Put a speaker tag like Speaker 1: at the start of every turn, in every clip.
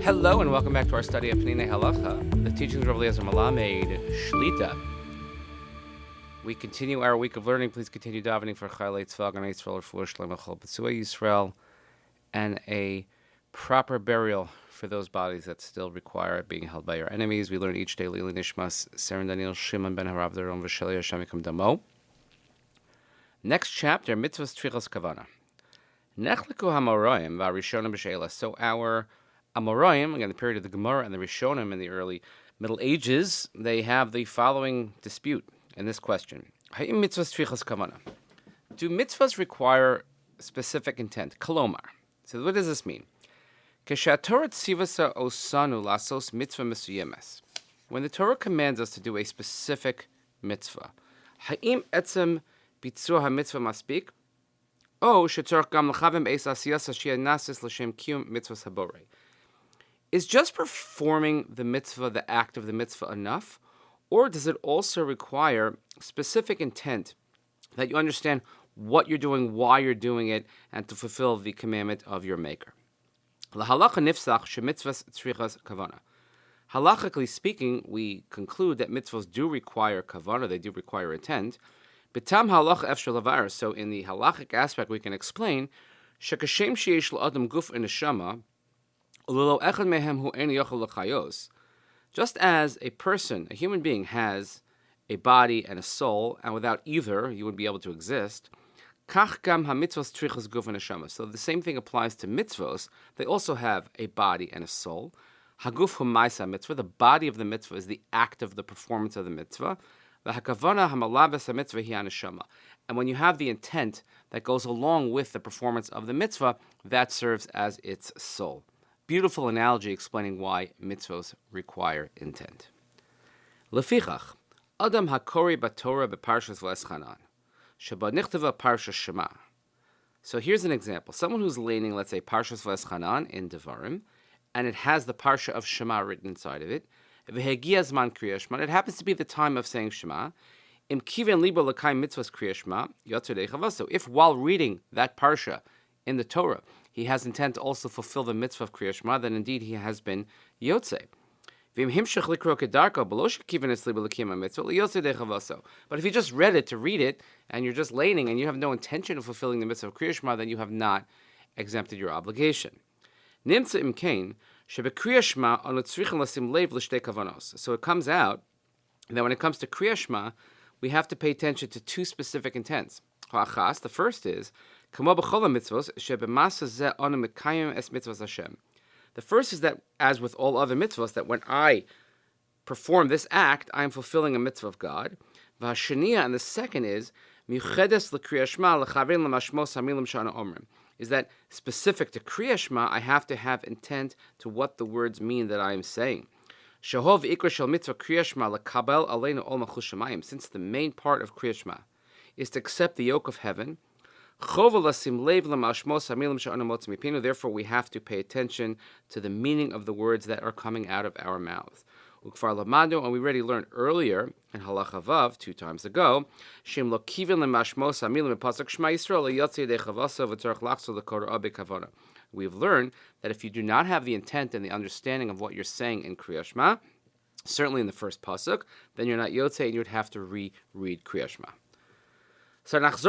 Speaker 1: Hello and welcome back to our study of Peninei Halacha, the teachings of Rav Eliezer Malamed Shlita. We continue our week of learning. Please continue davening for Chayalei Tzvah, Gan Yisrael, Refuah Shlema, Chol B'tzua Yisrael, and a proper burial for those bodies that still require being held by your enemies. We learn each day Lili Nishmas, Seren Daniel Shimon Ben Harav Daron V'Sheli Hashem Yikom Damo. Next chapter, Mitzvot Tfilas Kavana. Nechliku HaMaroim V'Arishonim B'Sheila. So our Amoraim, again, the period of the Gemara and the Rishonim in the early Middle Ages, they have the following dispute in this question. Ha'im mitzvahs tfichas kavana. Do mitzvahs require specific intent? Kolomar. So what does this mean? Keshatorah tzivasa osanu lasos mitzvah mesuyemes. When the Torah commands us to do a specific mitzvah, ha'im etzem bitzur ha-mitzvah maspik, o shetzorach gam l'chavim eis asiyas ha'shiyah nasis l'shem kiyum mitzvahs haborei. Is just performing the mitzvah, the act of the mitzvah, enough? Or does it also require specific intent that you understand what you're doing, why you're doing it, and to fulfill the commandment of your maker? Halacha nifsach shemitzvahs tzrichas kavana. Halachically speaking, we conclude that mitzvahs do require kavana, they do require intent. B'tam halacha efshel lavar. So in the halachic aspect, we can explain shekashem sheyesh l'adam guf neshama. Just as a person, a human being, has a body and a soul, and without either you wouldn't be able to exist, so the same thing applies to mitzvos. They also have a body and a soul. The body of the mitzvah is the act of the performance of the mitzvah. And when you have the intent that goes along with the performance of the mitzvah, that serves as its soul. Beautiful analogy explaining why mitzvos require intent. Lefichach, Adam hakori b'Torah b'parshas v'eschanan, sheba nichtava parshas Shema. So here's an example. Someone who's leaning, let's say, parshas v'eschanan in Devarim, and it has the parsha of Shema written inside of it. V'hegia zman Keriat Shema. It happens to be the time of saying Shema. Im kiven libo l'kayim mitzvos Keriat Shema, yotzei dechava. So if while reading that parsha in the Torah, he has intent to also fulfill the mitzvah of Keriat Shema, then indeed he has been yotzei. But if you just read it to read it, and you're just laning, and you have no intention of fulfilling the mitzvah of Keriat Shema, then you have not exempted your obligation. So it comes out that when it comes to Keriat Shema, we have to pay attention to two specific intents. The first is, the first is that, as with all other mitzvahs, that when I perform this act, I am fulfilling a mitzvah of God. And the second is, is that specific to Keriat Shema, I have to have intent to what the words mean that I am saying. Since the main part of Keriat Shema is to accept the yoke of heaven, therefore we have to pay attention to the meaning of the words that are coming out of our mouths. And we already learned earlier in Halacha Vav, 2 times ago, we've learned that if you do not have the intent and the understanding of what you're saying in Keriat Shema, certainly in the first pasuk, then you're not yotzei and you would have to reread Keriat Shema. So let's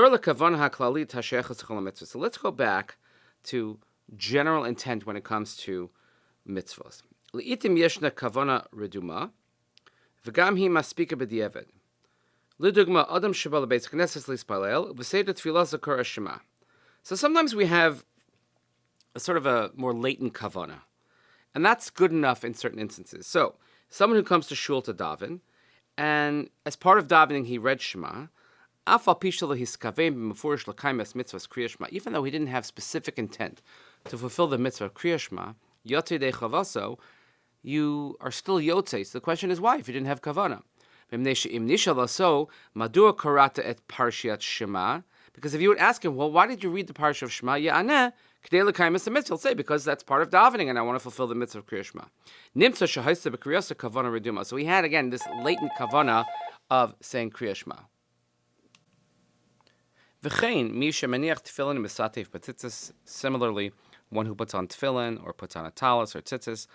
Speaker 1: go back to general intent when it comes to mitzvahs. L'itim yeshna kavana reduma, v'gam hi maspika b'diavad. L'dugma adam sheba l'beis knesses l'spalel, v'seder tefillah zakor Shema. So sometimes we have a sort of a more latent kavana, and that's good enough in certain instances. So someone who comes to shul to daven, and as part of davening he read Shema, even though he didn't have specific intent to fulfill the mitzvah of Keriat Shema, you are still yotzei. So the question is why, if you didn't have kavana? Because if you would ask him, well, why did you read the parsha of Shema? He'll say, because that's part of davening, and I want to fulfill the mitzvah of Keriat Shema. So he had, again, this latent kavana of saying Keriat Shema. Similarly, one who puts on tefillin or puts on a talis or tzitzis,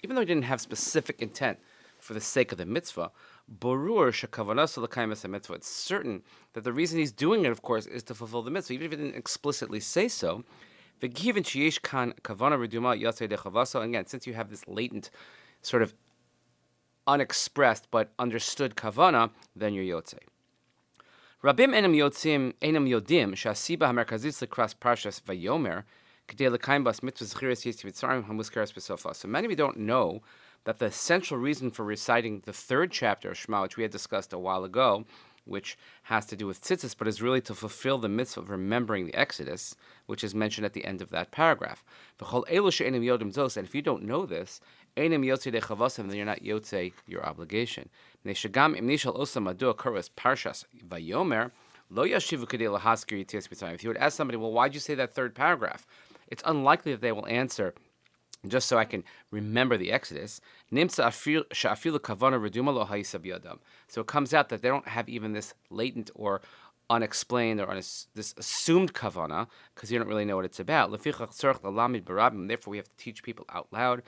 Speaker 1: even though he didn't have specific intent for the sake of the mitzvah, it's certain that the reason he's doing it, of course, is to fulfill the mitzvah, even if he didn't explicitly say so. And again, since you have this latent, sort of unexpressed but understood kavana, then you're yotzei. Rabim enam yodim shasiba hamerkazis lekras parshas vayomer kedei lekayim bas mitzvah zchiras yetziv Mitzrayim hamuskaras b'sofa. So many of you don't know that the essential reason for reciting the third chapter of Shema, which we had discussed a while ago, which has to do with tzitzis, but is really to fulfill the mitzvah of remembering the Exodus, which is mentioned at the end of that paragraph. And if you don't know this, then you're not yotzei your obligation. If you would ask somebody, well, why'd you say that third paragraph? It's unlikely that they will answer, just so I can remember the Exodus. So it comes out that they don't have even this latent or unexplained or this assumed kavana, because you don't really know what it's about. Therefore, we have to teach people out loud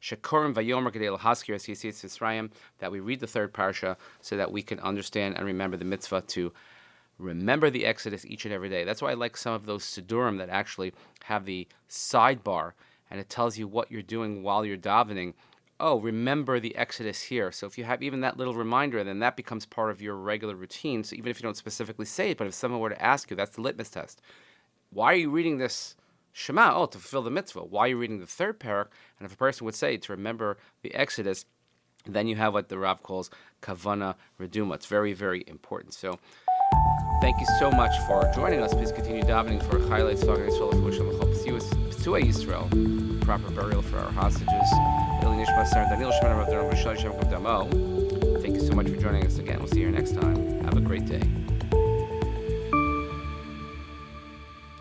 Speaker 1: that we read the third parsha so that we can understand and remember the mitzvah to remember the Exodus each and every day. That's why I like some of those sidurim that actually have the sidebar, and it tells you what you're doing while you're davening. Oh, remember the Exodus here. So if you have even that little reminder, then that becomes part of your regular routine. So even if you don't specifically say it, but if someone were to ask you, that's the litmus test. Why are you reading this Shema? Oh, to fulfill the mitzvah. Why are you reading the third parak? And if a person would say to remember the Exodus, then you have what the Rav calls Kavana Reduma. It's very, very important. So thank you so much for joining us. Please continue davening for highlights, Yisrael, proper burial for our hostages. Thank you so much for joining us again. We'll see you next time. Have a great day.